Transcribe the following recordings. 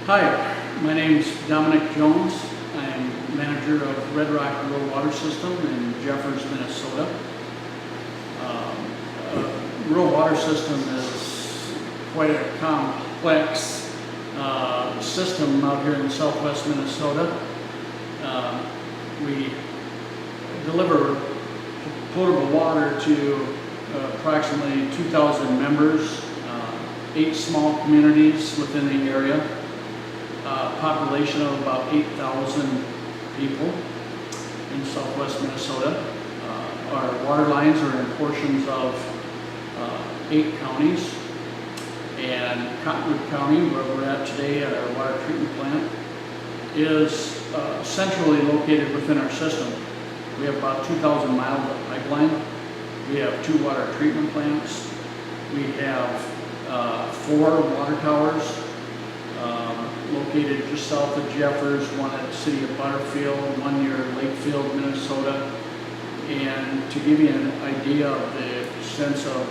Hi, my name is Dominic Jones. I'm manager of Red Rock Rural Water System in Jeffers, Minnesota. Rural water system is quite a complex system out here in southwest Minnesota. We deliver potable water to approximately 2,000 members, 8 small communities within the area. Population of about 8,000 people in southwest Minnesota. Our water lines are in portions of 8 counties, and Cottonwood County, where we're at today at our water treatment plant, is centrally located within our system. We have about 2,000 miles of pipeline. We have 2 water treatment plants. We have 4 water towers located just south of Jeffers, one at the city of Butterfield, one near Lakefield, Minnesota. And to give you an idea of the sense of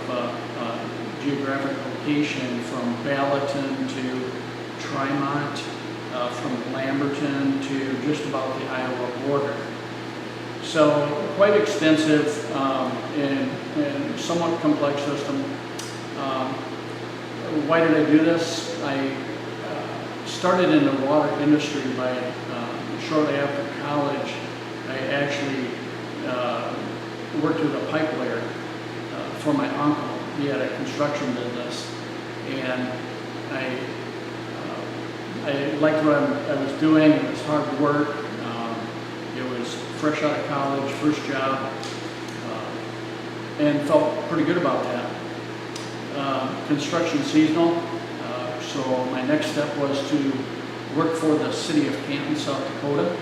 geographic location, from Ballatin to Trimont, from Lamberton to just about the Iowa border. So quite extensive and somewhat complex system. Why did I do this? I started in the water industry by shortly after college. I actually worked as a pipe layer for my uncle. He had a construction business, and I liked what I was doing. It was hard work. It was fresh out of college, first job, and felt pretty good about that. Construction seasonal. So my next step was to work for the city of Canton, South Dakota.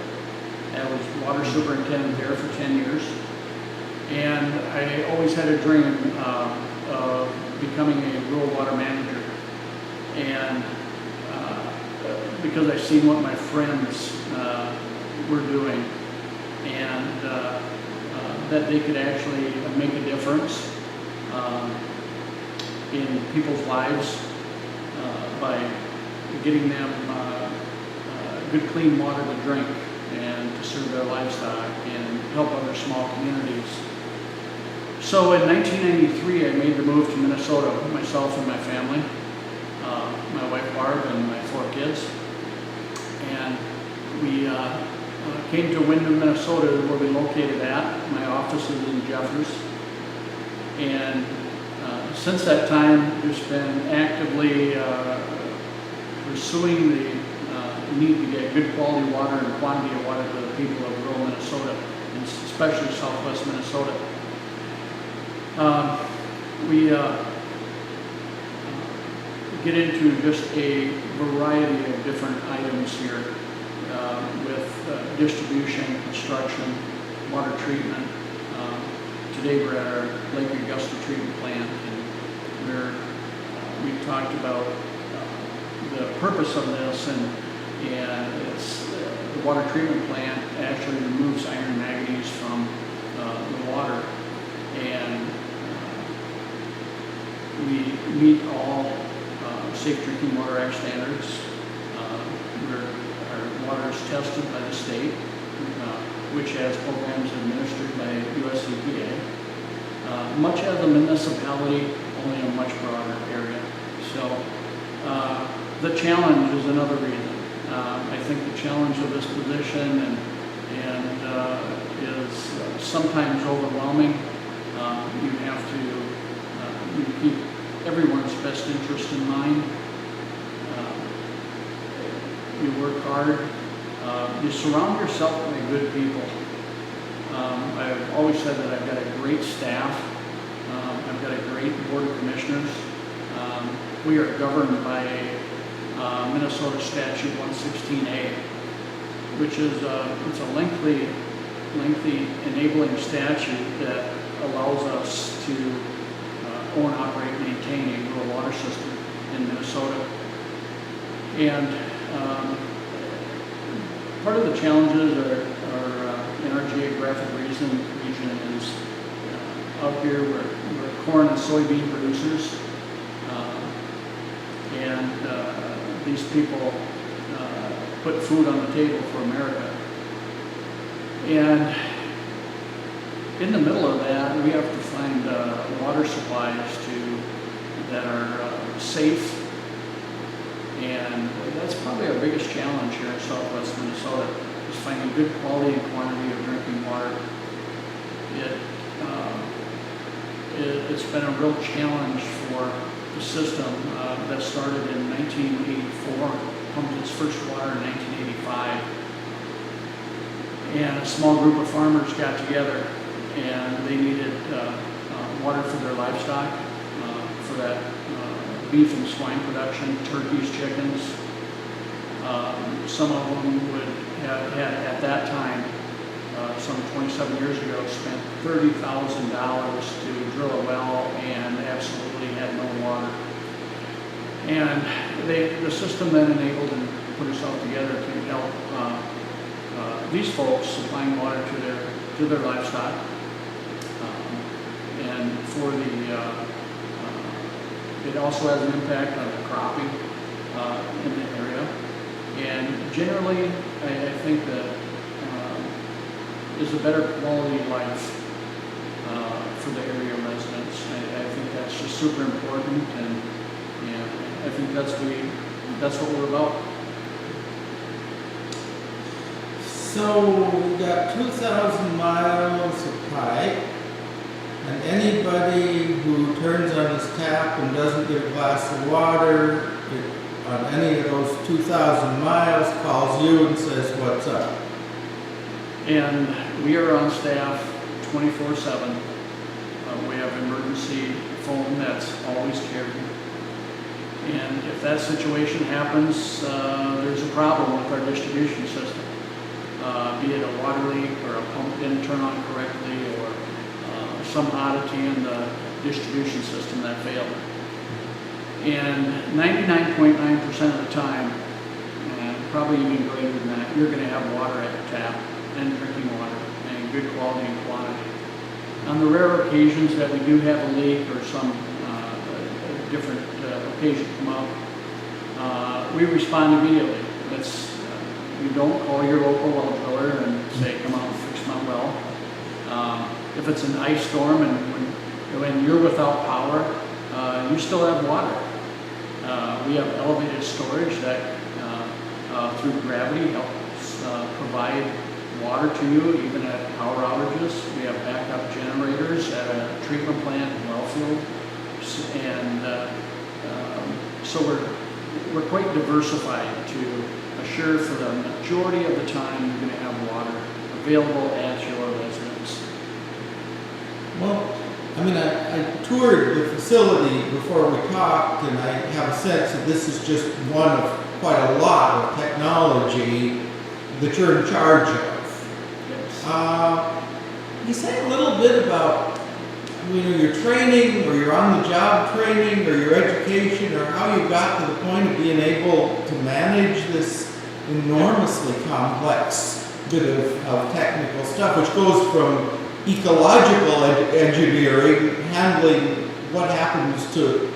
I was water superintendent there for 10 years. And I always had a dream of becoming a rural water manager. And because I've seen what my friends were doing, and that they could actually make a difference in people's lives by getting them good clean water to drink and to serve their livestock and help other small communities. So in 1993 I made the move to Minnesota, myself and my family, my wife Barb and my 4 kids. And we came to Windham, Minnesota, where we're located at. My office is in Jeffers. And since that time, we've been actively pursuing the need to get good quality water and quantity of water to the people of rural Minnesota, and especially southwest Minnesota. We get into just a variety of different items here with distribution, construction, water treatment. Today we're at our Lake Augusta treatment plant, and we've talked about the purpose of this, and it's the water treatment plant actually removes iron manganese from the water, and we meet all Safe Drinking Water Act standards. Our water is tested by the state, which has programs administered by US EPA. Much as a municipality, only a much broader area. So the challenge is another reason. I think the challenge of this position and is sometimes overwhelming. You have to keep everyone's best interest in mind. You work hard. You surround yourself by good people. I've always said that I've got a great staff. I've got a great board of commissioners. We are governed by Minnesota Statute 116A, which is it's a lengthy enabling statute that allows us to own, operate, maintain a rural water system in Minnesota. And part of the challenges are in our geographic region is out here we're corn and soybean producers, and these people put food on the table for America. And in the middle of that, we have to find water supplies that are safe, and that's probably our biggest challenge here in southwest Minnesota, is finding good quality and quantity of drinking water. It's been a real challenge for the system that started in 1984, pumped its first water in 1985. And a small group of farmers got together and they needed water for their livestock, for that beef and swine production, turkeys, chickens. Some of them would have had, at that time, some 27 years ago, spent $30,000 to drill a well and absolutely had no water. And the system then enabled and put itself together to help these folks supplying water to their livestock, and for it also has an impact on the cropping in the area. And generally, I think that is a better quality of life for the area residents. I think that's just super important, and I think that's what we're about. So we got 2,000 miles of pipe, and anybody who turns on his tap and doesn't get a glass of water on any of those 2,000 miles calls you and says, "What's up?" And we are on staff 24/7. We have emergency phone that's always carried. And if that situation happens, there's a problem with our distribution system. Be it a water leak or a pump didn't turn on correctly, or some oddity in the distribution system that failed. And 99.9% of the time, and probably even greater than that, you're going to have water at your tap, and drinking water, and good quality and quantity. On the rare occasions that we do have a leak or some different occasion come up, we respond immediately. You don't call your local well driller and say, "Come out and fix my well." If it's an ice storm and when you're without power, you still have water. We have elevated storage that through gravity helps provide water to you even at power outages. We have backup generators at a treatment plant in Wellfield, and so we're quite diversified to assure for the majority of the time you're going to have water available at your residence. Well, I mean, I toured the facility before we talked, and I have a sense that this is just one of quite a lot of technology that you're in charge of. Yes. Can you say a little bit about your training, or your on-the-job training, or your education, or how you got to the point of being able to manage this enormously complex bit of technical stuff, which goes from ecological engineering, handling what happens to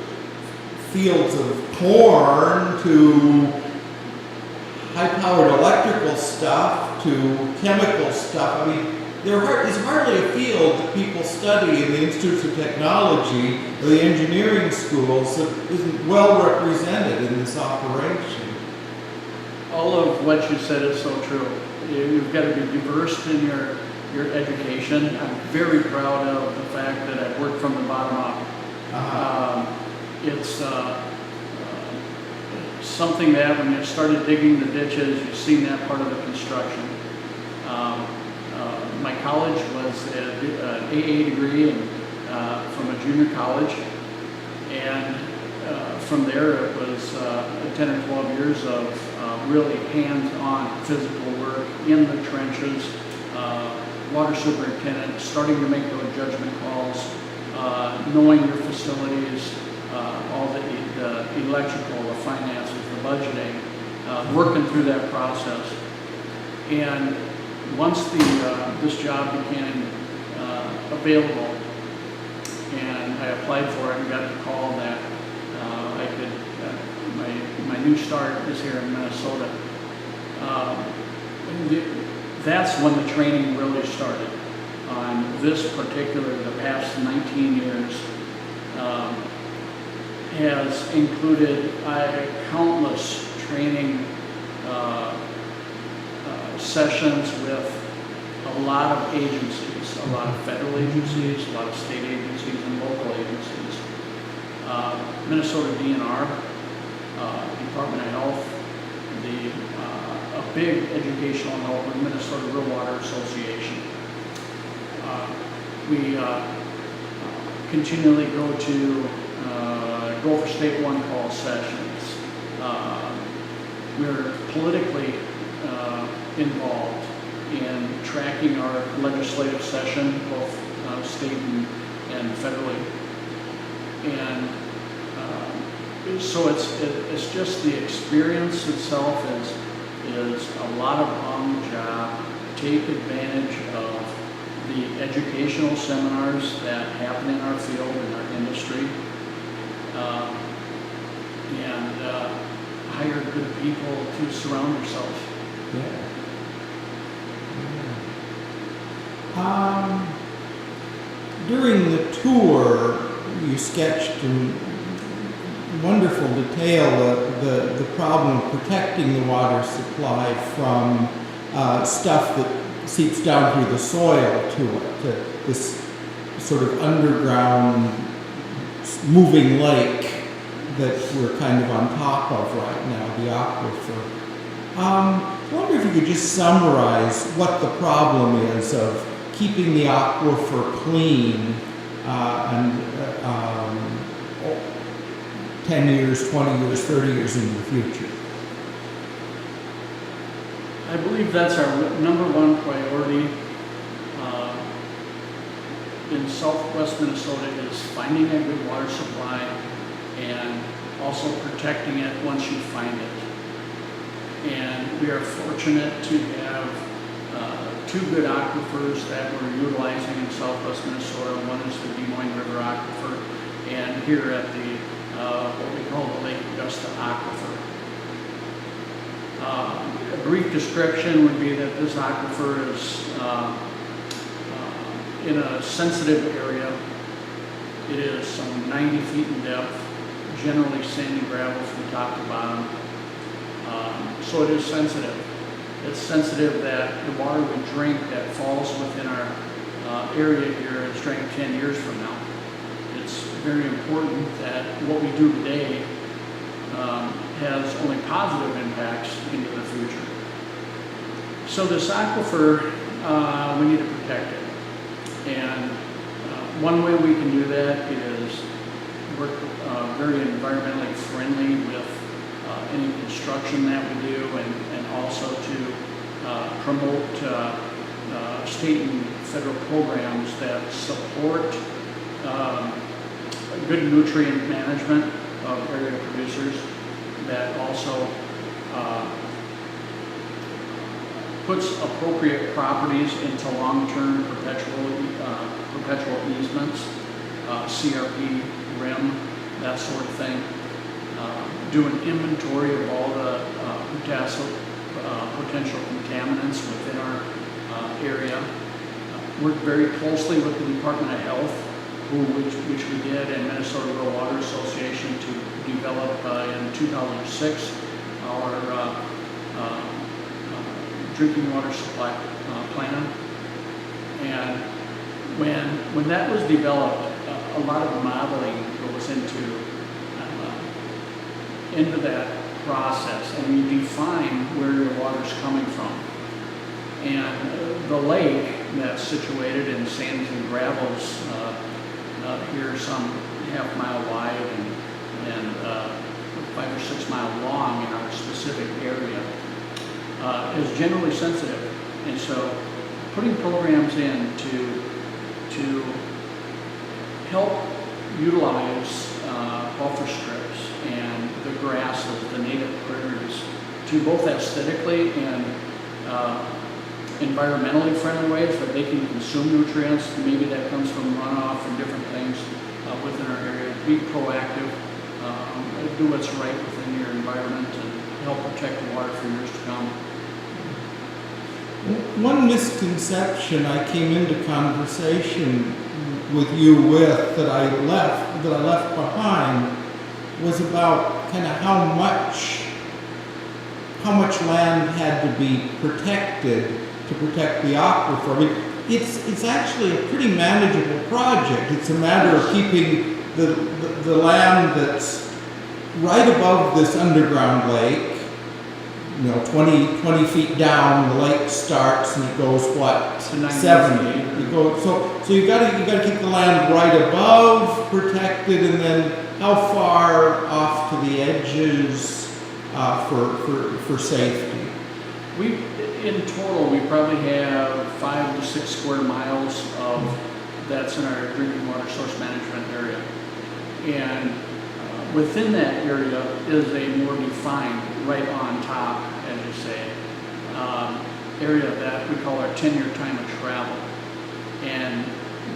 fields of corn, to high-powered electrical stuff, to chemical stuff. I mean, there is hardly a field that people study in the Institutes of Technology or the engineering schools that isn't well represented in this operation. All of what you said is so true. You've got to be diverse in your education. I'm very proud of the fact that I've worked from the bottom up. It's something that when you started digging the ditches, you've seen that part of the construction. My college was an AA degree from a junior college, and from there it was 10 or 12 years of really hands-on physical work in the trenches, water superintendent, starting to make those judgment calls, knowing your facilities, all the electrical, the finances, the budgeting, working through that process. And once this job became available, and I applied for it and got the call that I could, my new start is here in Minnesota. Um, that's when the training really started. On this particular, the past 19 years, has included countless training sessions with a lot of agencies, a lot of federal agencies, a lot of state agencies, and local agencies. Minnesota DNR, Department of Health, a big educational help with Minnesota Rural Water Association. We continually go to Gopher State One call sessions. We're politically involved in tracking our legislative session, both state and federally. And so it's just the experience itself is a lot of on the job. Take advantage of the educational seminars that happen in our field, in our industry, and hire good people to surround yourself. Yeah. During the tour, you sketched in wonderful detail the problem of protecting the water supply from stuff that seeps down through the soil to this sort of underground moving lake that we're kind of on top of right now, the aquifer. I wonder if you could just summarize what the problem is of keeping the aquifer clean and 10 years, 20 years, 30 years into the future. I believe that's our number one priority in southwest Minnesota, is finding a good water supply and also protecting it once you find it. And we are fortunate to have two good aquifers that we're utilizing in southwest Minnesota. One is the Des Moines River Aquifer, and here at the what we call the Lake Augusta Aquifer. A brief description would be that this aquifer is in a sensitive area. It is some 90 feet in depth, generally sandy gravel from top to bottom. So it is sensitive. It's sensitive that the water we drink that falls within our area here is drank 10 years from now. It's very important that what we do today has only positive impacts into the future. So this aquifer, we need to protect it. And one way we can do that is work very environmentally friendly with any construction that we do, and also to promote state and federal programs that support good nutrient management of area producers, that also puts appropriate properties into long-term perpetual easements, CRP, RIM, that sort of thing. Do an inventory of all the potential contaminants within our area. Work very closely with the Department of Health, which we did, and Minnesota Rural Water Association to develop in 2006 our drinking water supply plan. And when that was developed, a lot of modeling goes into that process, and you define where your water's coming from. And the lake that's situated in sands and gravels here, some half-mile wide and 5 or 6 mile long in our specific area, is generally sensitive. And so putting programs in to help utilize buffer strips and the grasses, the native prairies, to both aesthetically and environmentally friendly ways that they can consume nutrients. Maybe that comes from runoff and different things within our area. Be proactive, do what's right within your environment, and help protect the water for years to come. One misconception I came into conversation with you with that I left behind was about kind of how much land had to be protected to protect the aquifer. I mean, it's actually a pretty manageable project. It's a matter of keeping the land that's right above this underground lake, 20 feet down, the lake starts and it goes, what, 70? You go, so you gotta keep the land right above, protected, and then how far off to the edges for safety? In total, we probably have 5 to 6 square miles of that's in our drinking water source management area. And within that area is a more defined, right on top, as you say, area that we call our 10-year time of travel. And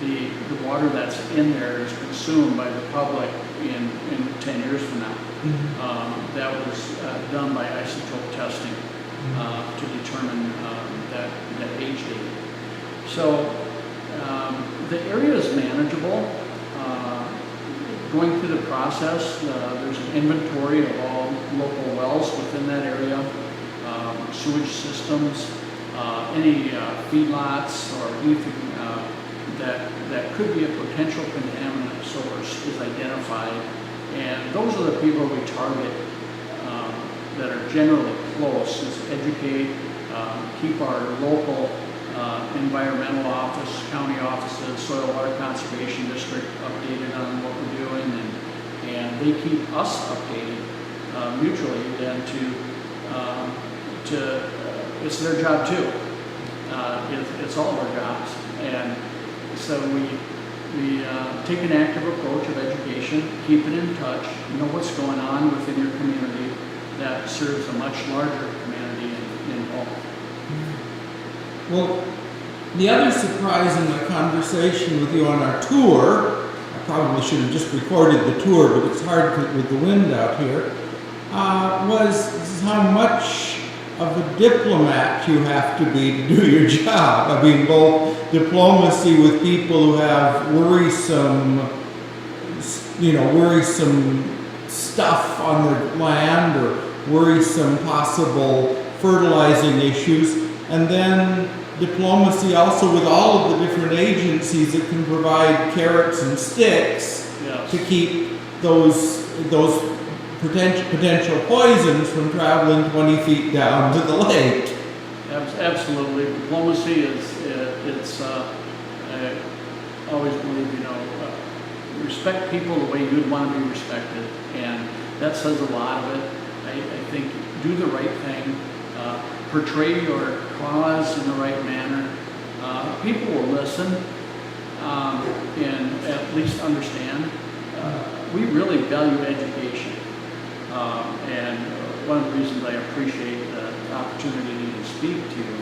the water that's in there is consumed by the public in 10 years from now. Mm-hmm. That was done by isotope testing to determine that age date. So the area is manageable. Going through the process, there's an inventory of all local wells within that area, sewage systems, any feedlots or anything that could be a potential contaminant source is identified. And those are the people we target that are generally close, is educate, keep our local environmental office, county offices, soil water conservation district updated on what we're doing, and they keep us updated mutually. Then to it's their job too. It's all of our jobs, and so we take an active approach of education, keep it in touch, know what's going on within your community that serves a much larger community in Hall. Well, the other surprise in the conversation with you on our tour, I probably should have just recorded the tour, but it's hard with the wind out here, was how much of a diplomat you have to be to do your job. I mean, both diplomacy with people who have worrisome stuff on their land or worrisome possible fertilizing issues, and then diplomacy also with all of the different agencies that can provide carrots and sticks. Yes. To keep those potential poisons from traveling 20 feet down to the lake. Absolutely. Diplomacy I always believe, respect people the way you'd want to be respected, and that says a lot of it. I think do the right thing, portray your cause in the right manner. People will listen and at least understand. We really value education, and one of the reasons I appreciate the opportunity to speak to you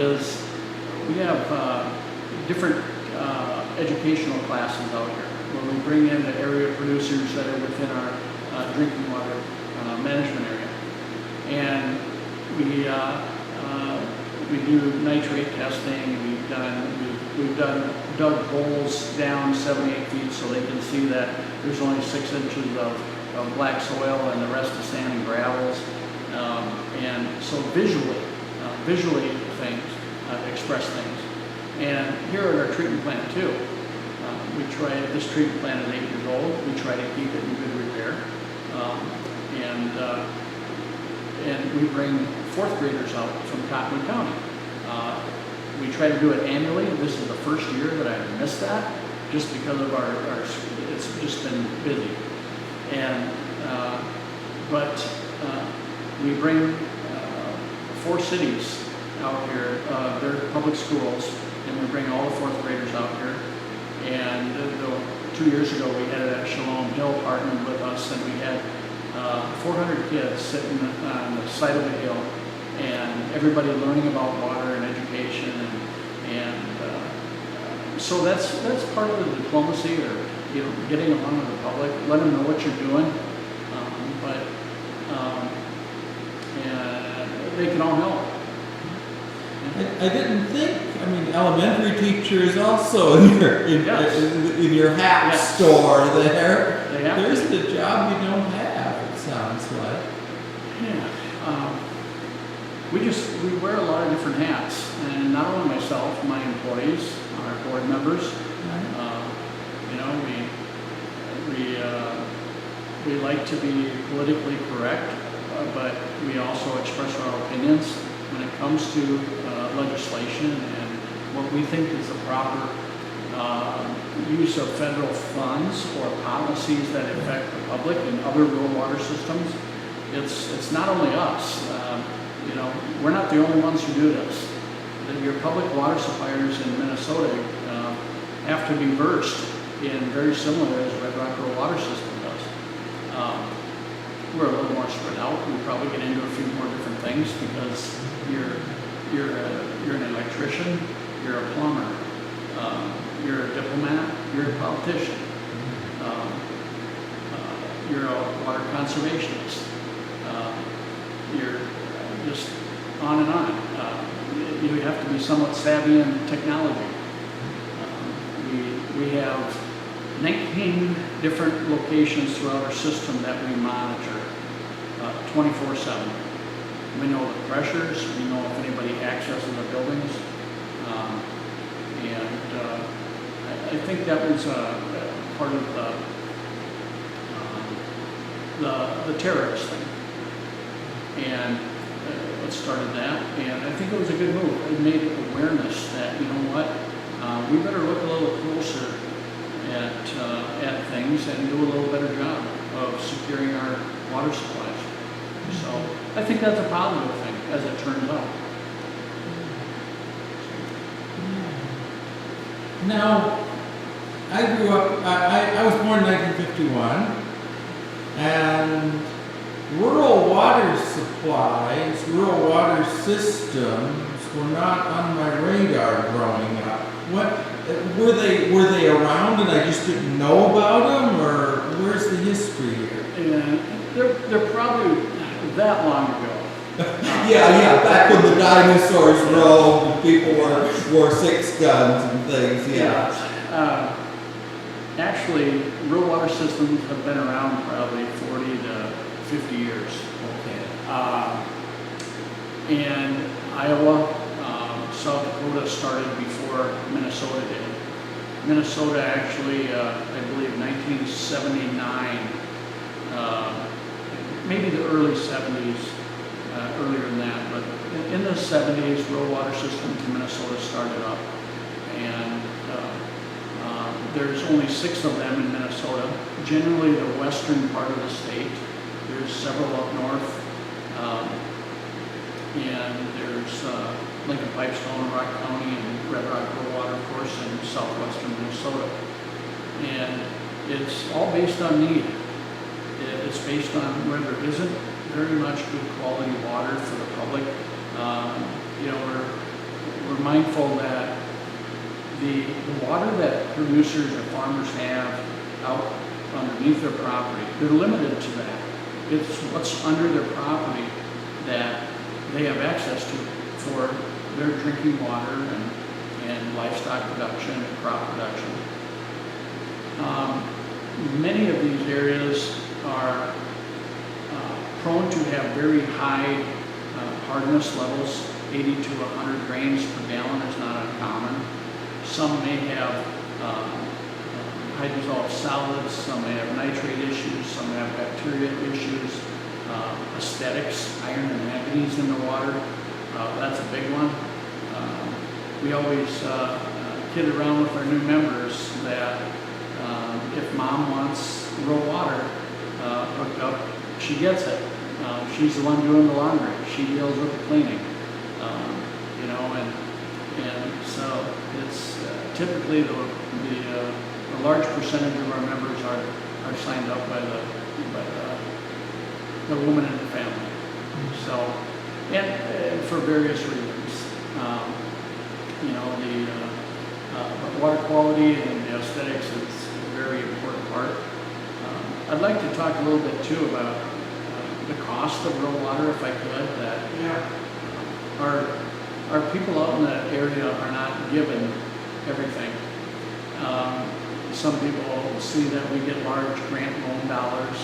is we have different educational classes out here where we bring in the area producers that are within our drinking water management area, and we do nitrate testing. We've dug holes down 7-8 feet so they can see that there's only 6 inches of black soil and the rest is sand and gravels, and so visually things express things. And here at our treatment plant too, this treatment plant is 8 years old. We try to keep it in good repair, and we bring 4th graders out from Cottonwood County. We try to do it annually. This is the first year that I've missed that, just because of our it's just been busy. And but we bring 4 cities out here, they're public schools, and we bring all the 4th graders out here. And 2 years ago, we had it at Shalom Hill partnered with us, and we had 400 kids sitting on the side of the hill, and everybody learning about water and education, and so that's part of the diplomacy, or getting along with the public, let them know what you're doing, and they can all help. I didn't think, I mean, elementary teacher is also in your hat Yes. store there. They have There's to. the job you don't have, it sounds like. Yeah. We wear a lot of different hats, and not only myself, my employees, our board members. You know, we like to be politically correct, but we also express our opinions when it comes to legislation and what we think is the proper use of federal funds or policies that affect the public and other rural water systems. It's not only us. You know, we're not the only ones who do this. Your public water suppliers in Minnesota have to be versed in very similar as Red Rock Rural Water System does. We're a little more spread out. We probably get into a few more different things because you're an electrician, you're a plumber, you're a diplomat, you're a politician, you're a water conservationist, you're just on and on. You have to be somewhat savvy in technology. We have 19 different locations throughout our system that we monitor 24/7. We know the pressures, we know if anybody accesses the buildings, and I think that was part of the terrorist thing, and what started that, and I think it was a good move. It made awareness that, you know what, we better look a little closer at things and do a little better job of securing our water supplies. So I think that's a positive thing, as it turns out. Now, I grew up, I was born in 1951, and rural water supplies, rural water systems were not on my radar growing up. What were they around and I just didn't know about them, or where's the history here? And they're probably that long ago. Yeah, back when the dinosaurs roamed and people wore six guns and things, yeah. Actually, rural water systems have been around probably 40 to 50 years. Okay. And Iowa, South Dakota started before Minnesota did. Minnesota actually, I believe 1979, maybe the early 70s, earlier than that, but in the 70s, rural water systems in Minnesota started up. And there's only 6 of them in Minnesota, generally the western part of the state. There's several up north, and there's Lincoln Pipestone, Rock County, and Red Rock Rural Water, of course, in southwestern Minnesota. And it's all based on need. It's based on where there isn't very much good quality water for the public. You know, we're mindful that the water that producers or farmers have out underneath their property, they're limited to that. It's what's under their property that they have access to for their drinking water and livestock production and crop production. Many of these areas are prone to have very high hardness levels. 80 to 100 grains per gallon is not uncommon. Some may have high dissolved solids, some may have nitrate issues, some have bacteria issues, aesthetics, iron and manganese in the water. That's a big one. We always kid around with our new members that if mom wants raw water hooked up, she gets it. She's the one doing the laundry. She deals with the cleaning. You know, and so it's typically the large percentage of our members are signed up by the woman in the family. So, and for various reasons, you know, the water quality and the aesthetics is a very important part. I'd like to talk a little bit too about the cost of rural water, if I could. That our our people out in that area are not given everything. Some people see that we get large grant loan dollars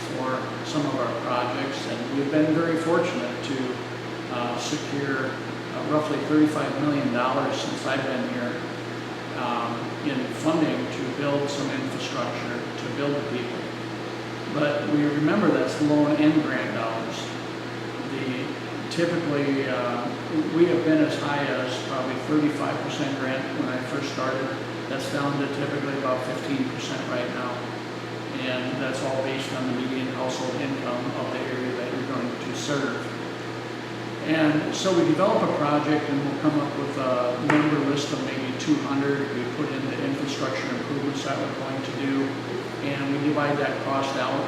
for some of our projects, and we've been very fortunate to secure roughly $35 million since I've been here in funding to build some infrastructure, to build the people. But we remember that's loan and grant dollars. Typically, we have been as high as probably 35% grant when I first started. That's down to typically about 15% right now. And that's all based on the median household income of the area that you're going to serve. And so we develop a project and we'll come up with a member list of maybe 200 we put into infrastructure improvements that we're going to do. And we divide that cost out.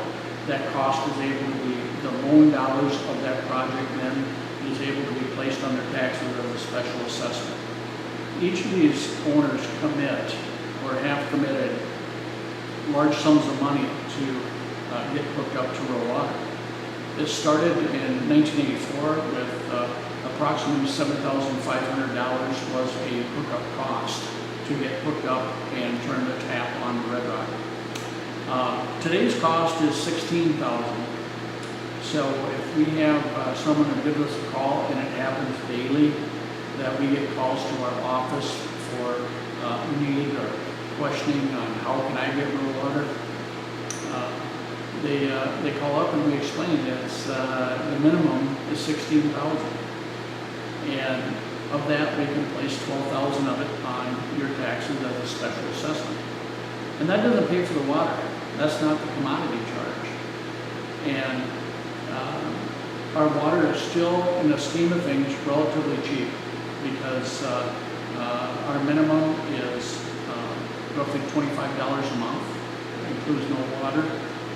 That cost is able to be, the loan dollars of that project then is able to be placed on their taxes as a special assessment. Each of these owners commit or have committed large sums of money to get hooked up to rural water. It started in 1984 with approximately $7,500 was a hookup cost to get hooked up and turn the tap on Red Rock. Today's cost is $16,000. So if we have someone who gives us a call, and it happens daily, that we get calls to our office for need or questioning on how can I get rural water, they call up and we explain that it's, the minimum is $16,000. And of that, we can place $12,000 of it on your taxes as a special assessment. And that doesn't pay for the water. That's not the commodity charge. And our water is still, in the scheme of things, relatively cheap because our minimum is roughly $25 a month. It includes no water.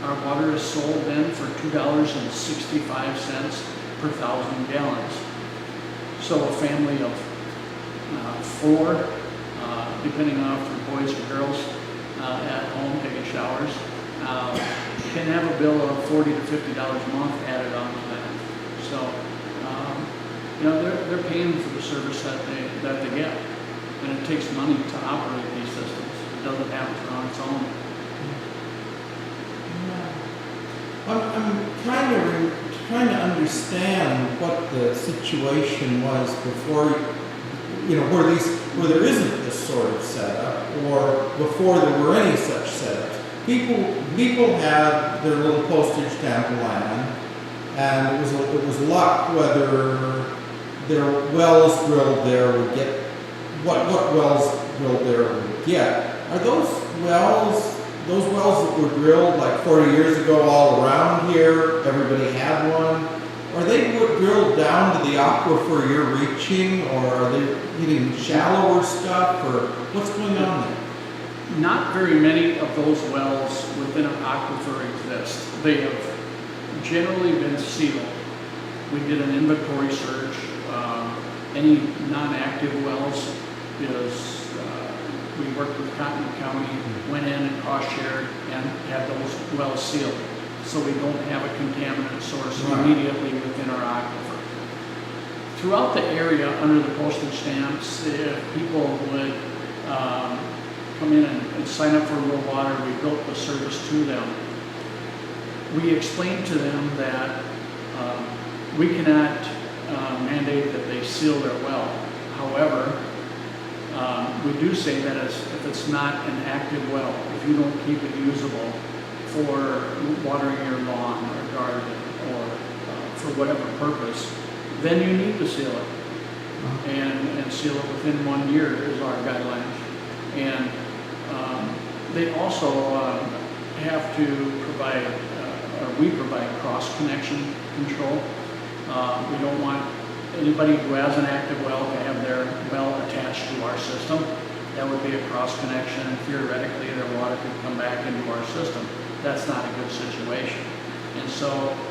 Our water is sold then for $2.65 per 1,000 gallons. So a family of 4, depending on if they're boys or girls, at home taking showers, can have a bill of $40 to $50 a month added on to that. So, you know, they're paying for the service that they get, and it takes money to operate these systems. It doesn't happen on its own. I'm trying to understand what the situation was before, you know, where there isn't this sort of setup, or before there were any such setups. People had their little postage stamp land, and it was luck whether their wells drilled there would get what wells drilled there would get. Are those wells that were drilled like 40 years ago all around here? Everybody had one. Are they drilled down to the aquifer you're reaching, or are they getting shallower stuff, or what's going on there? Not very many of those wells within an aquifer exist. They have generally been sealed. We did an inventory search. Any non-active wells is, we worked with Contaminant County, went in and cost-shared and had those wells sealed, so we don't have a contaminant source immediately within our aquifer. Throughout the area, under the postage stamps, if people would come in and sign up for rural water, we built the service to them. We explained to them that we cannot mandate that they seal their well. However, we do say that if it's not an active well, if you don't keep it usable for watering your lawn or garden or for whatever purpose, then you need to seal it. And seal it within 1 year is our guidelines. And they also have to provide, or we provide cross-connection control. We don't want anybody who has an active well to have their well attached to our system. That would be a cross-connection, and theoretically their water could come back into our system. That's not a good situation. And so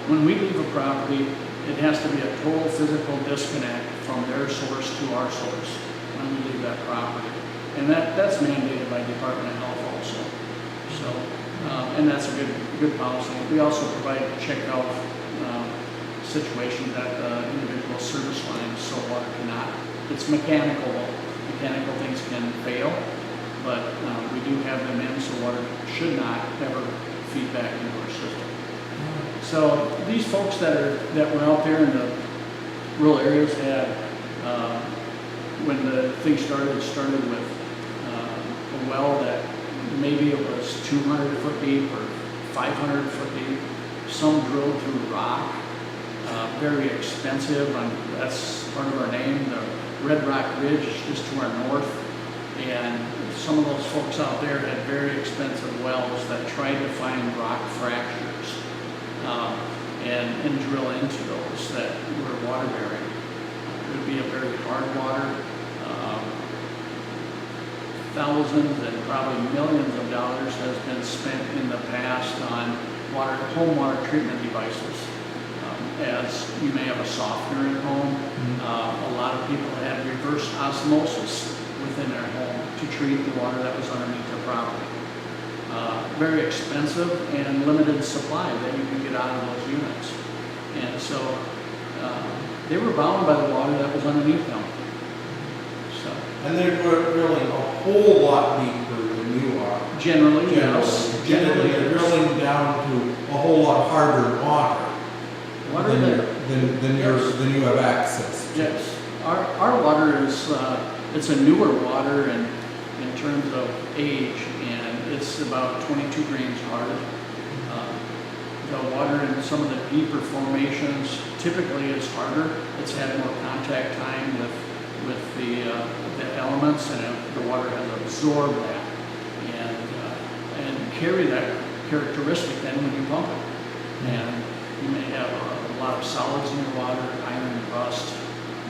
when we leave a property, it has to be a total physical disconnect from their source to our source when we leave that property. And that's mandated by Department of Health also. So, and that's a good policy. We also provide check out situations that individual service lines, so water cannot. It's mechanical. Mechanical things can fail, but we do have them in, so water should not ever feed back into our system. So these folks that were out there in the rural areas had, when the thing started with a well that maybe it was 200 foot deep or 500 foot deep. Some drilled through rock, very expensive. That's part of our name. The Red Rock Ridge is just to our north, and some of those folks out there had very expensive wells that tried to find rock fractures and drill into those that were water bearing. It would be a very hard water. Thousands and probably millions of dollars has been spent in the past on home water treatment devices. As you may have a softener at home, a lot of people had reverse osmosis within their home to treat the water that was underneath their property. Very expensive and limited supply that you can get out of those units. And so they were bound by the water that was underneath them. So, and they were drilling a whole lot deeper than you are. Generally, yes. Generally, they're drilling down to a whole lot harder water. Than you have access to. Yes, our water is it's a newer water in terms of age, and it's about 22 grains hard. The water in some of the deeper formations typically is harder. It's had more contact time with the elements, and the water has absorbed that and carry that characteristic then when you pump it. And you may have a lot of solids in your water, iron, rust,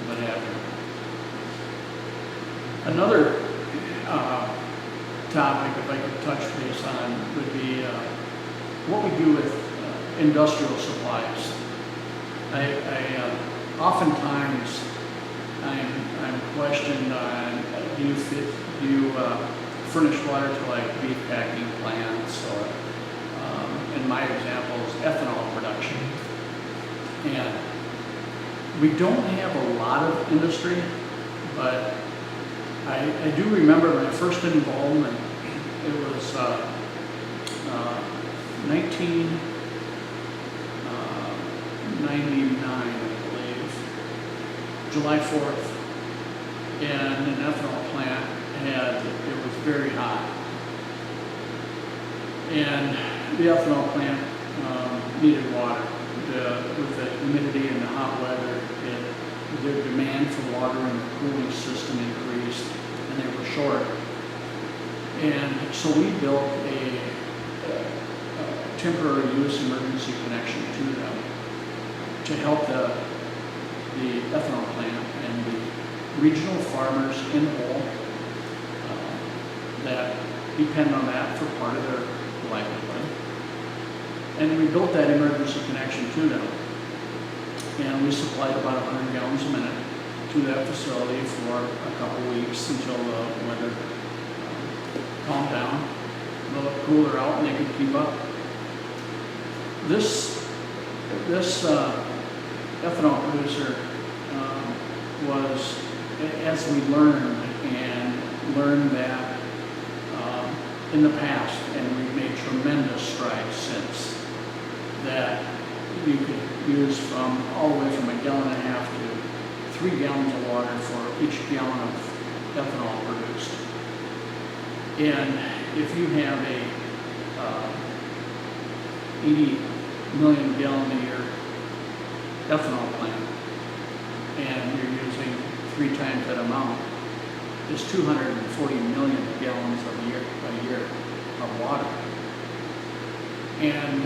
what have you. Another topic, if I could touch base on, would be what we do with industrial supplies. Oftentimes I'm questioned on do you furnish water to like beef packing plants, or in my example is ethanol production. And we don't have a lot of industry, but I do remember my first involvement. It was 1999, I believe, July 4th, and an ethanol plant it was very hot. And the ethanol plant needed water. With the humidity and the hot weather, their demand for water in the cooling system increased, and they were short. And so we built a temporary use emergency connection to them to help the ethanol plant and the regional farmers in Hull that depend on that for part of their livelihood. And we built that emergency connection to them. And we supplied about 100 gallons a minute to that facility for a couple weeks until the weather calmed down, a little cooler out, and they could keep up. This ethanol producer was, as we learned that in the past, and we've made tremendous strides since, that you could use from all the way from 1.5 gallons to 3 gallons of water for each gallon of ethanol produced. And if you have a 80 million gallon a year ethanol plant, and you're using 3 times that amount, is 240 million gallons a year of water. And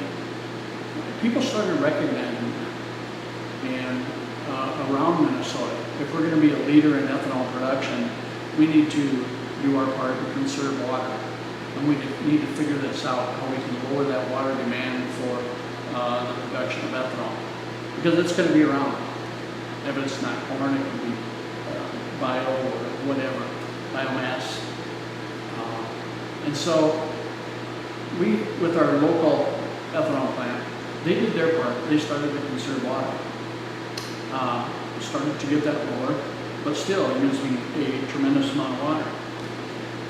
people started recognizing that. And around Minnesota, if we're going to be a leader in ethanol production, we need to do our part to conserve water. And we need to figure this out, how we can lower that water demand for the production of ethanol. Because it's going to be around. If it's not corn, it can be bio or whatever, biomass. And so we, with our local ethanol plant, they did their part. They started to conserve water. started to get that lower, but still using a tremendous amount of water.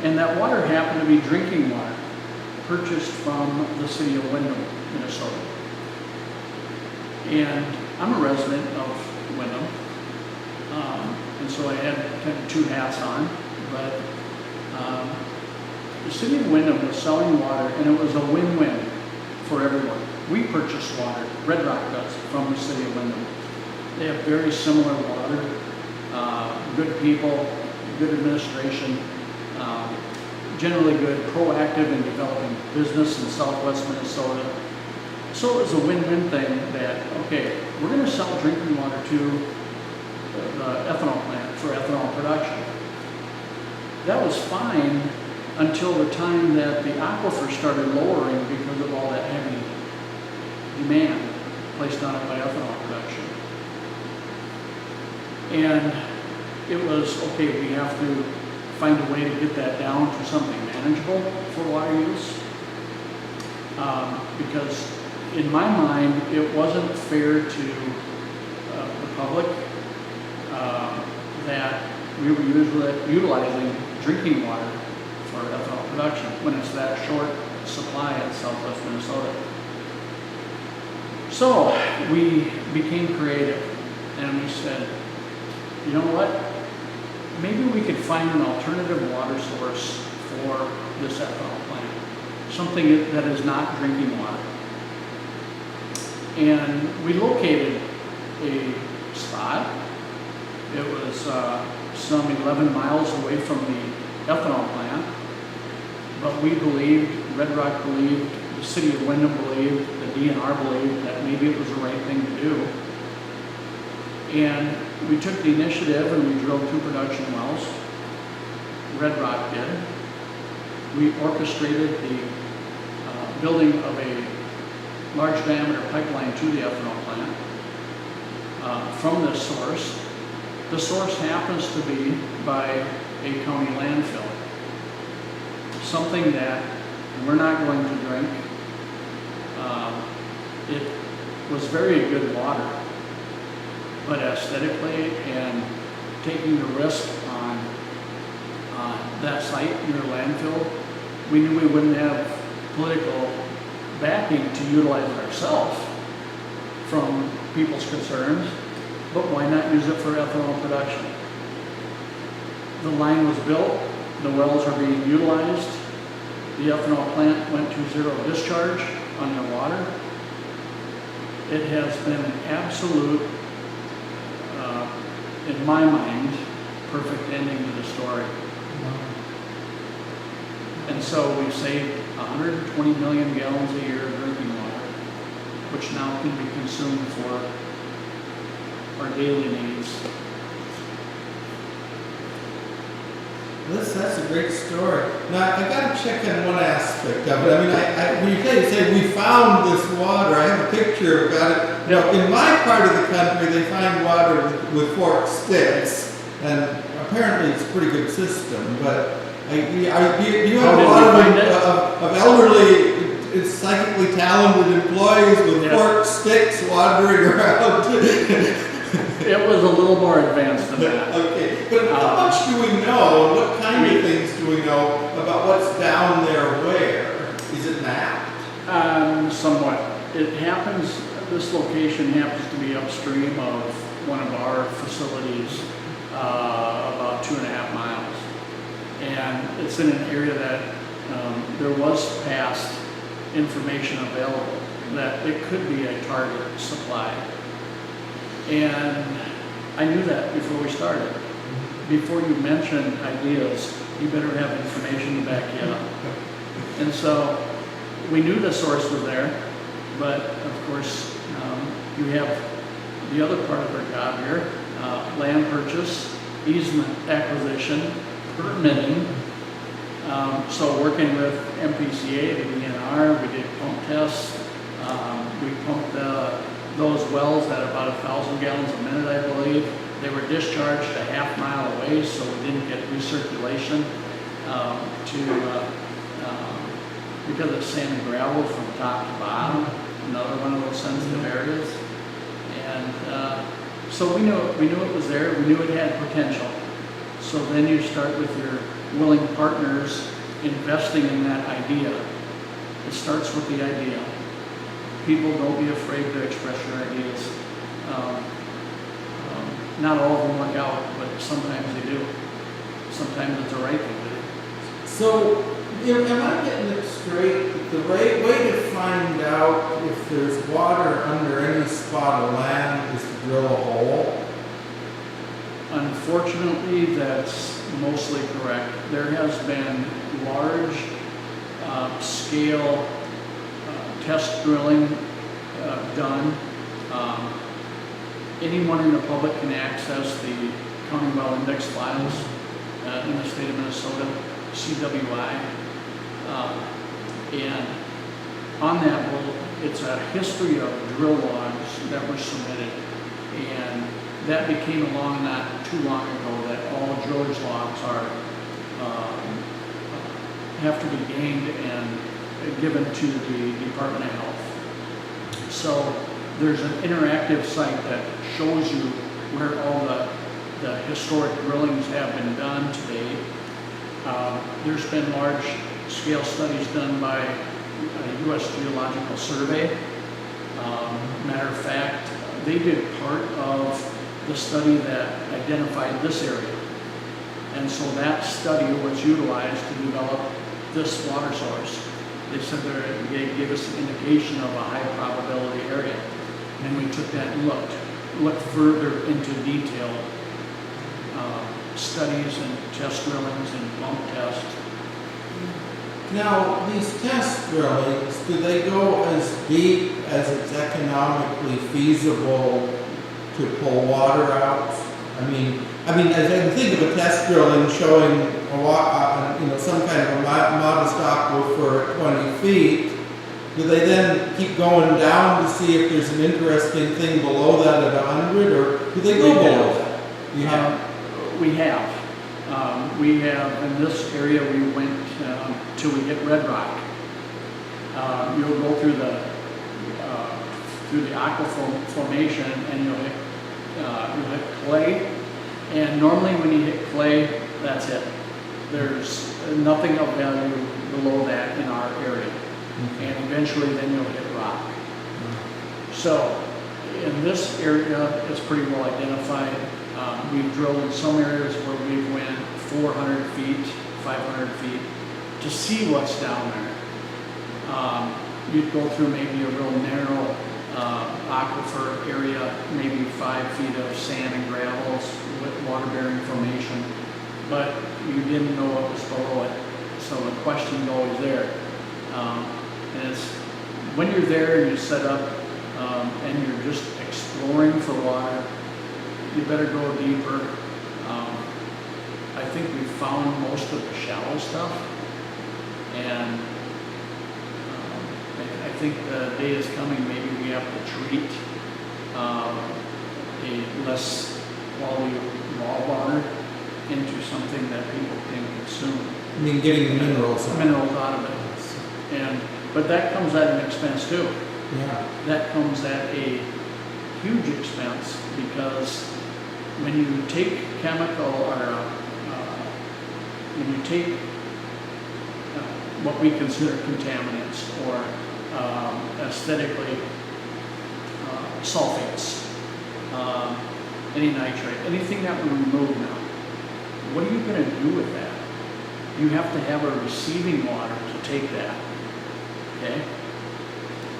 And that water happened to be drinking water, purchased from the city of Windham, Minnesota. And I'm a resident of Windham, and so I had kind of two hats on, but the city of Windham was selling water, and it was a win-win for everyone. We purchase water, Red Rock does, from the city of Windham. They have very similar water, good people, good administration, generally good, proactive in developing business in southwest Minnesota. So it was a win-win thing that, okay, we're going to sell drinking water to the ethanol plant for ethanol production. That was fine until the time that the aquifer started lowering because of all that heavy demand placed on it by ethanol production. And it was, okay, we have to find a way to get that down to something manageable for water use. Because in my mind, it wasn't fair to the public that we were utilizing drinking water for ethanol production when it's that short supply in southwest Minnesota. So we became creative and we said, you know what? Maybe we could find an alternative water source for this ethanol plant. Something that is not drinking water. And we located a spot. It was some 11 miles away from the ethanol plant. But we believed, Red Rock believed, the city of Windham believed, the DNR believed that maybe it was the right thing to do. And we took the initiative and we drilled 2 production wells. Red Rock did. We orchestrated the building of a large diameter pipeline to the ethanol plant from this source. The source happens to be by a county landfill. Something that we're not going to drink. It was very good water. But aesthetically and taking the risk on that site near landfill, we knew we wouldn't have political backing to utilize it ourselves from people's concerns, but why not use it for ethanol production? The line was built, the wells are being utilized, the ethanol plant went to zero discharge on their water. It has been an absolute, in my mind, perfect ending to the story. And so we've saved 120 million gallons a year of drinking water, which now can be consumed for our daily needs. That's a great story. Now, I got to check on one aspect of it. I mean, when you say we found this water, I have a picture about it. Now, in my part of the country, they find water with forked sticks, and apparently it's a pretty good system. But do you have a lot of elderly, psychically talented employees with forked sticks wandering around? It was a little more advanced than that. Okay, but how much do we know, and what kind of things do we know about what's down there where? Is it mapped? Somewhat. It happens, this location happens to be upstream of one of our facilities, about 2.5 miles. And it's in an area that there was past information available that it could be a target supply. And I knew that before we started. Before you mention ideas, you better have information to back you up. And so we knew the source was there, but of course you have the other part of our job here, land purchase, easement acquisition, permitting. So working with MPCA, the DNR, we did pump tests. We pumped those wells at about 1,000 gallons a minute, I believe. They were discharged a half mile away, so we didn't get recirculation because it's sand and gravel from top to bottom, another one of those sensitive areas. And So we knew it was there, we knew it had potential. So then you start with your willing partners investing in that idea. It starts with the idea. People, don't be afraid to express your ideas. Not all of them work out, but sometimes they do. Sometimes it's the right thing to do. So, am I getting it straight? The right way to find out if there's water under any spot of land is to drill a hole? Unfortunately, that's mostly correct. There has been large scale test drilling done. Anyone in the public can access the County Well Index files in the state of Minnesota, CWI. And on that, it's a history of drill logs that were submitted. And that became along not too long ago that all drillage logs are have to be gained and given to the Department of Health. So there's an interactive site that shows you where all the historic drillings have been done to date. There's been large scale studies done by U.S. Geological Survey. Matter of fact, they did part of the study that identified this area. And so that study was utilized to develop this water source. They said they gave us an indication of a high probability area. And we took that and looked further into detail studies and test drillings and pump tests. Now, these test drillings, do they go as deep as it's economically feasible to pull water out? I mean, as I can think of a test drilling showing some kind of a modest aquifer at 20 feet, do they then keep going down to see if there's an interesting thing below that at 100, or do they go below that? We have in this area. We went till we hit Red Rock. You'll go through the aquifer formation, and you'll hit clay. And normally, when you hit clay, that's it. There's nothing of value below that in our area. Mm-hmm. And eventually, then you'll hit rock. Mm-hmm. So, in this area, it's pretty well identified. We've drilled in some areas where we went 400 feet, 500 feet to see what's down there. You'd go through maybe a real narrow aquifer area, maybe 5 feet of sand and gravels with water-bearing formation, but you didn't know what was below it. So the question's always there. And it's when you're there and you set up and you're just exploring for water, you better go deeper. I think we've found most of the shallow stuff, and I think the day is coming. Maybe we have to treat a less quality raw water into something that people can consume. I mean, getting the minerals out of it, but that comes at an expense too. Yeah. That comes at a huge expense, because when you take chemical or when you take what we consider contaminants or aesthetically sulfates, any nitrate, anything that we remove now, what are you going to do with that? You have to have a receiving water to take that, okay?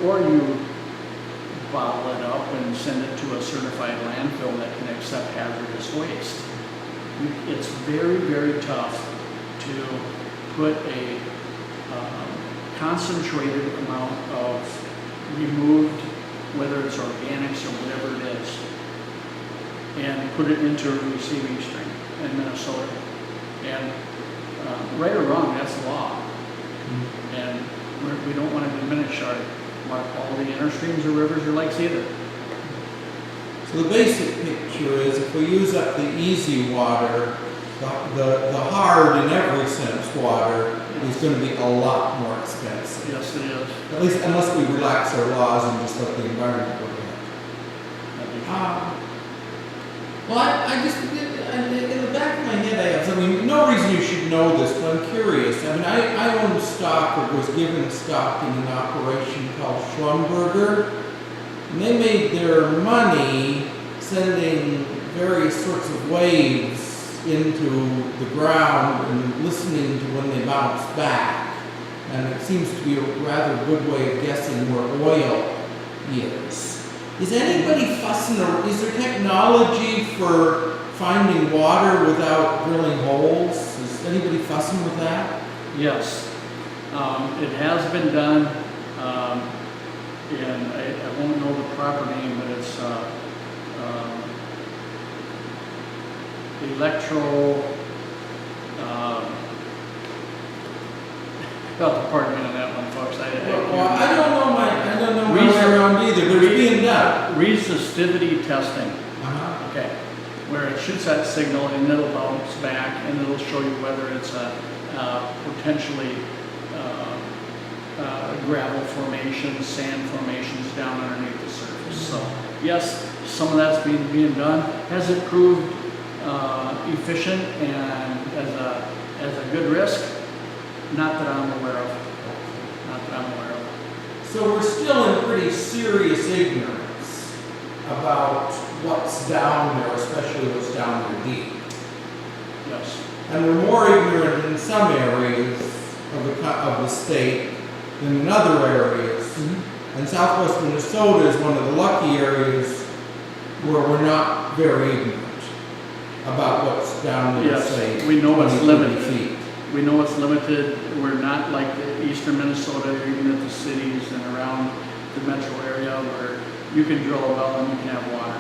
Or you bottle it up and send it to a certified landfill that can accept hazardous waste. It's very, very tough to put a concentrated amount of removed, whether it's organics or whatever it is, and put it into a receiving stream in Minnesota. And right or wrong, that's the law. Mm-hmm. And we don't want to diminish our water quality in our streams or rivers or lakes either. So the basic picture is, if we use up the easy water, the hard in every sense water is going to be a lot more expensive. Yes, it is. At least unless we relax our laws and just let the environment work out. Well, I just, in the back of my head, I have, I mean, no reason you should know this, but I'm curious. I mean, I own stock, or was given stock in an operation called Schlumberger, and they made their money sending various sorts of waves into the ground and listening to when they bounce back. And it seems to be a rather good way of guessing where oil is. Is anybody fussing, or is there technology for finding water without drilling holes? Is anybody fussing with that? Yes, it has been done, and I won't know the proper name, but it's pardon me on that one, folks. I don't know my way around either, but it's being done. Resistivity testing. Uh-huh. Okay, where it shoots that signal and it'll bounce back and it'll show you whether it's a potentially gravel formations, sand formations down underneath the surface. So yes, some of that's being done. Has it proved efficient and as a good risk? Not that I'm aware of. Not that I'm aware of. So we're still in pretty serious ignorance about what's down there, especially what's down there deep. Yes. And we're more ignorant in some areas of the state than in other areas. Mm-hmm. And southwest Minnesota is one of the lucky areas where we're not very ignorant about what's down there, yes, say, we know it's limited. Feet. We know it's limited. We're not like the eastern Minnesota, or even at the cities and around the metro area where you can drill a well and you can have water.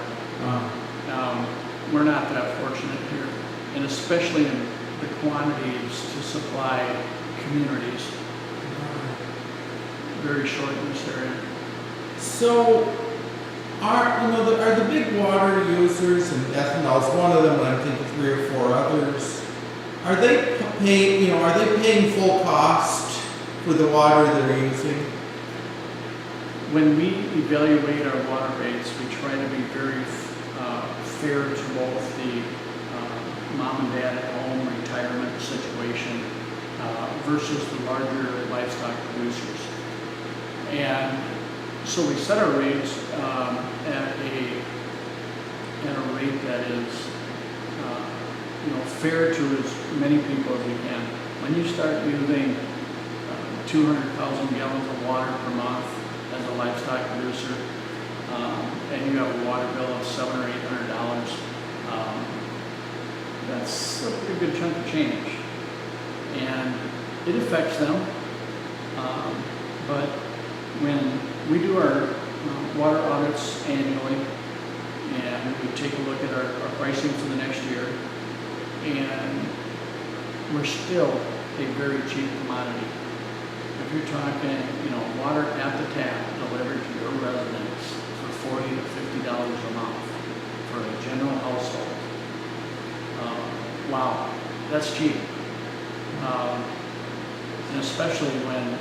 We're not that fortunate here, and especially in the quantities to supply communities. Very short in this area. So, are the big water users, and ethanol is one of them, and I'm thinking 3 or 4 others, are they paying full cost for the water they're using? When we evaluate our water rates, we try to be very fair to both the mom and dad at home retirement situation versus the larger livestock producers. And so we set our rates at a rate that is fair to as many people as we can. When you start using 200,000 gallons of water per month as a livestock producer, and you have a water bill of $700 or $800, that's a pretty good chunk of change, and it affects them. But when we do our water audits annually, and we take a look at our pricing for the next year, and we're still a very cheap commodity. If you're talking, water at the tap delivered to your residence for $40 to $50 a month for a general household, wow, that's cheap. And especially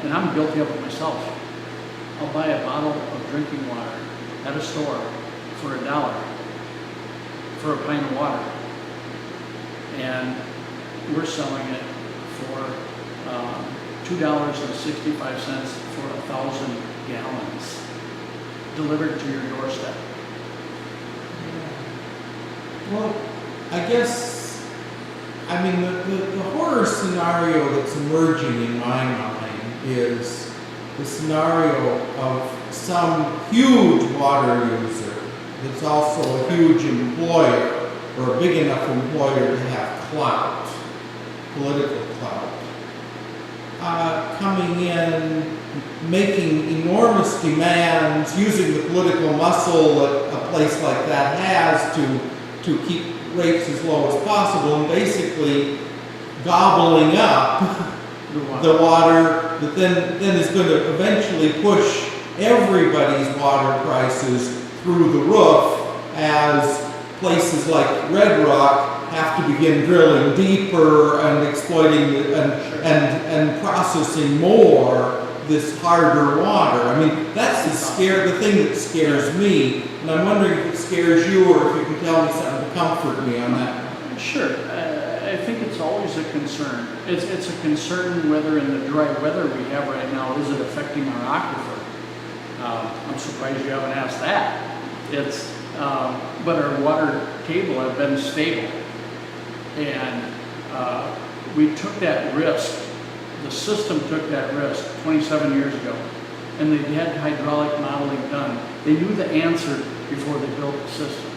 and I'm guilty of it myself. I'll buy a bottle of drinking water at a store for $1 for a pint of water, and we're selling it for $2.65 for 1,000 gallons delivered to your doorstep. Well, I guess, the horror scenario that's emerging in my mind is the scenario of some huge water user that's also a huge employer, or a big enough employer to have clout, political clout, coming in, making enormous demands, using the political muscle that a place like that has to keep rates as low as possible, and basically gobbling up the water that then is going to eventually push everybody's water prices through the roof as places like Red Rock have to begin drilling deeper and exploiting and processing more this harder water. I mean, that's the thing that scares me, and I'm wondering if it scares you, or if you can tell me something to comfort me on that. Sure. I think it's always a concern. It's a concern whether in the dry weather we have right now, is it affecting our aquifer? I'm surprised you haven't asked that. But our water table has been stable. And we took that risk. The system took that risk 27 years ago. And they had hydraulic modeling done. They knew the answer before they built the system.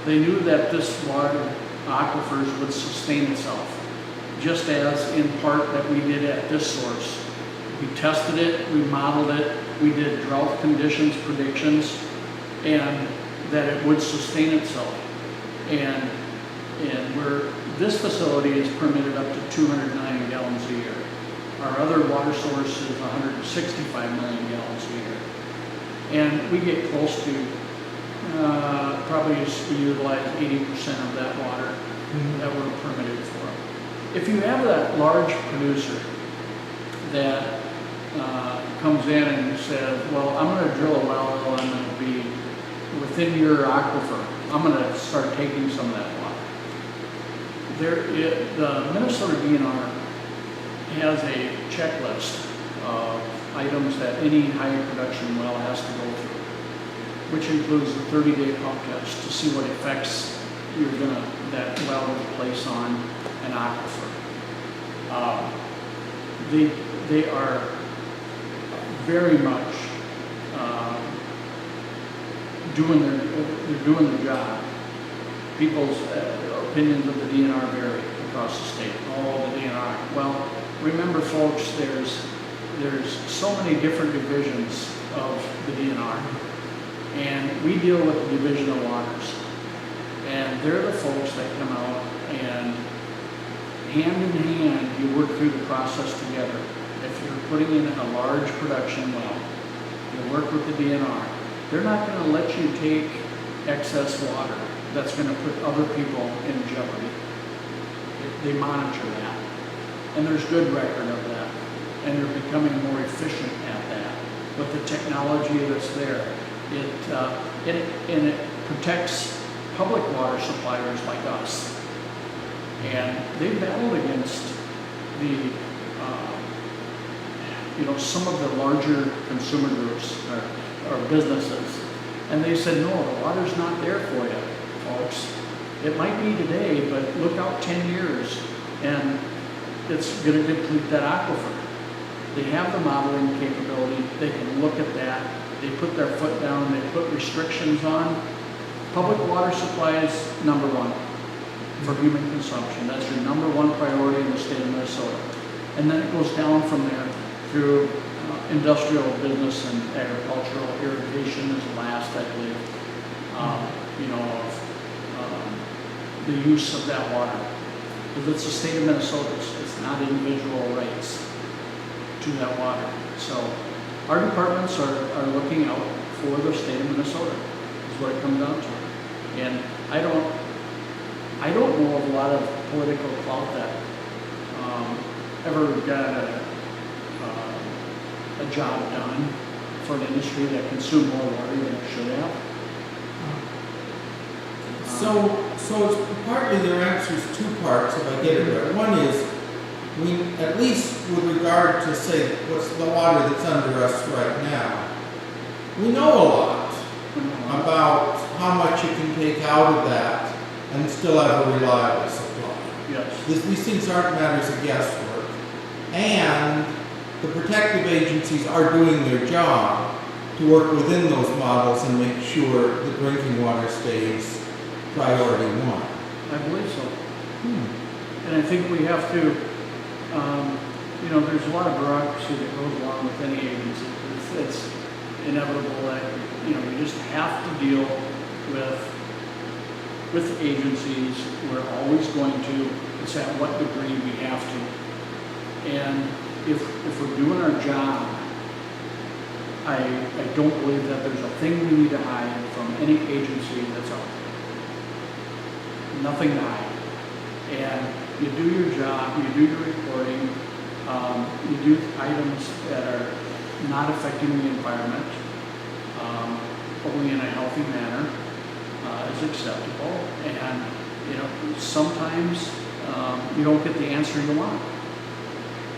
They knew that this water aquifers would sustain itself, just as in part that we did at this source. We tested it, we modeled it, we did drought conditions predictions, and that it would sustain itself. And this facility is permitted up to 290 gallons a year. Our other water source is 165 million gallons a year. And we get close to probably utilize 80% of that water that we're permitted for. If you have that large producer that comes in and says, well, I'm going to drill a well, I'm going to be within your aquifer, I'm going to start taking some of that water. The Minnesota DNR has a checklist of items that any high production well has to go through, which includes the 30-day pump test to see what effects that well will place on an aquifer. They are very much doing their job. People's opinions of the DNR vary across the state. All the DNR. Well, remember, folks, there's so many different divisions of the DNR. And we deal with the Division of Waters. And they're the folks that come out and hand in hand, you work through the process together. If you're putting in a large production well, you work with the DNR. They're not going to let you take excess water that's going to put other people in jeopardy. They monitor that. And there's good record of that. And they're becoming more efficient at that. With the technology that's there. It protects public water suppliers like us. And they battled against some of the larger consumer groups or businesses. And they said, no, the water's not there for you, folks. It might be today, but look out 10 years and it's going to deplete that aquifer. They have the modeling capability. They can look at that. They put their foot down, they put restrictions on. Public water supply is number one for human consumption. That's your number one priority in the state of Minnesota. And then it goes down from there through industrial business and agricultural. Irrigation is last, I believe, the use of that water. Because it's the state of Minnesota, it's not individual rights to that water. So our departments are looking out for the state of Minnesota, is what it comes down to. And I don't know of a lot of political clout that ever got a job done for an industry that consumed more water than it should have. So it's partly their answer is two parts, if I get it right. One is, at least with regard to, say, what's the water that's under us right now, we know a lot about how much you can take out of that and still have a reliable supply. Yes. These things aren't matters of guesswork. And the protective agencies are doing their job to work within those models and make sure the drinking water stays priority one. I believe so. And I think we have to, there's a lot of bureaucracy that goes along with any agency. It's inevitable that, you just have to deal with agencies. We're always going to, it's at what degree we have to. And if we're doing our job, I don't believe that there's a thing we need to hide from any agency that's out there. Nothing to hide. And you do your job, you do your reporting, you do items that are not affecting the environment, only in a healthy manner, is acceptable. And, you know, sometimes you don't get the answer you want.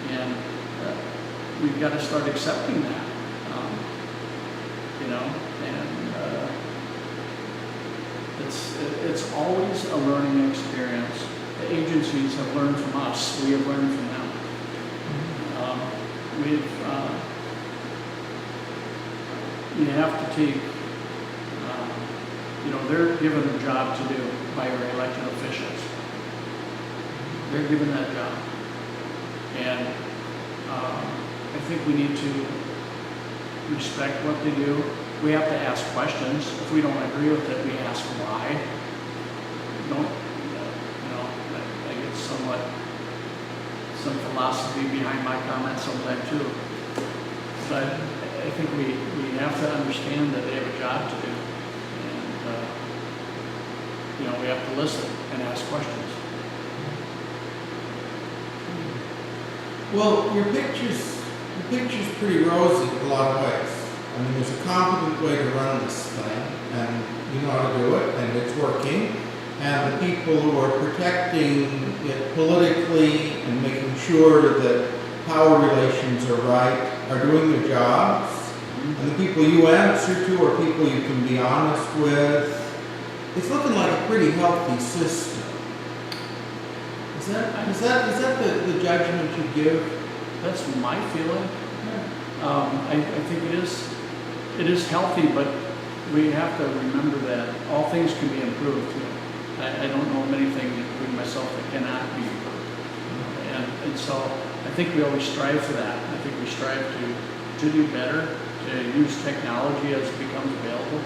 And we've got to start accepting that, you know, and it's always a learning experience. The agencies have learned from us, we have learned from them. You have to take, you know, they're given a job to do by our elected officials. They're given that job. And I think we need to respect what they do. We have to ask questions. If we don't agree with it, we ask why. Don't, you know, I get somewhat some philosophy behind my comments sometimes too. But I think we have to understand that they have a job to do. And, you know, we have to listen and ask questions. Well, your picture's pretty rosy in a lot of ways. I mean, there's a competent way to run this thing, and you know how to do it, and it's working. And the people who are protecting it politically and making sure that power relations are right are doing their jobs. And the people you answer to are people you can be honest with. It's looking like a pretty healthy system. Is that the judgment you give? That's my feeling. I think it is healthy, but we have to remember that all things can be improved. I don't know of anything, including myself, that cannot be improved. And so I think we always strive for that. I think we strive to do better, to use technology as it becomes available,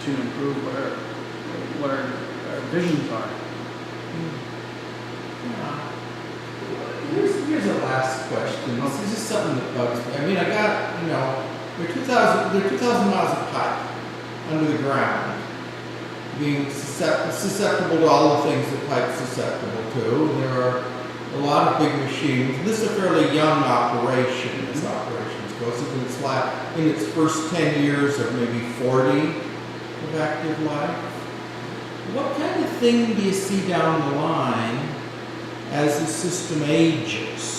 to improve what our visions are. Here's a last question. This is something that bugs me. I mean, I got, you know, there are 2,000 miles of pipe under the ground, being susceptible to all the things that pipe's susceptible to. And there are a lot of big machines. This is a fairly young operation, this operation. In its first 10 years of maybe 40 of active life. What kind of thing do you see down the line as the system ages?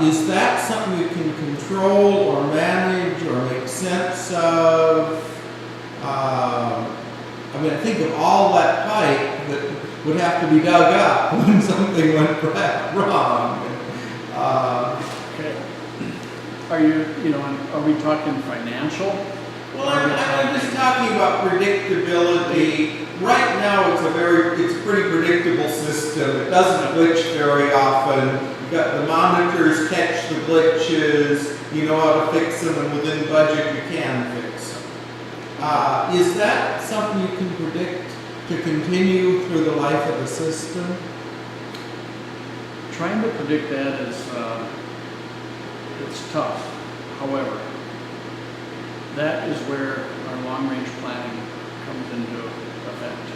Is that something you can control or manage or make sense of? I mean, I think of all that pipe that would have to be dug up when something went wrong. Okay. Are we talking financial? Well, I'm just talking about predictability. Right now, it's a pretty predictable system. It doesn't glitch very often. You've got the monitors catch the glitches. You know how to fix them, and within budget, you can fix them. Is that something you can predict to continue through the life of the system? Trying to predict that is it's tough. However, that is where our long-range planning comes into effect.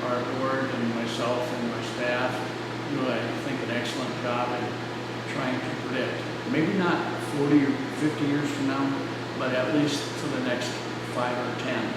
Our board and myself and my staff do, I think, an excellent job in trying to predict. Maybe not 40 or 50 years from now, but at least for the next 5 or 10.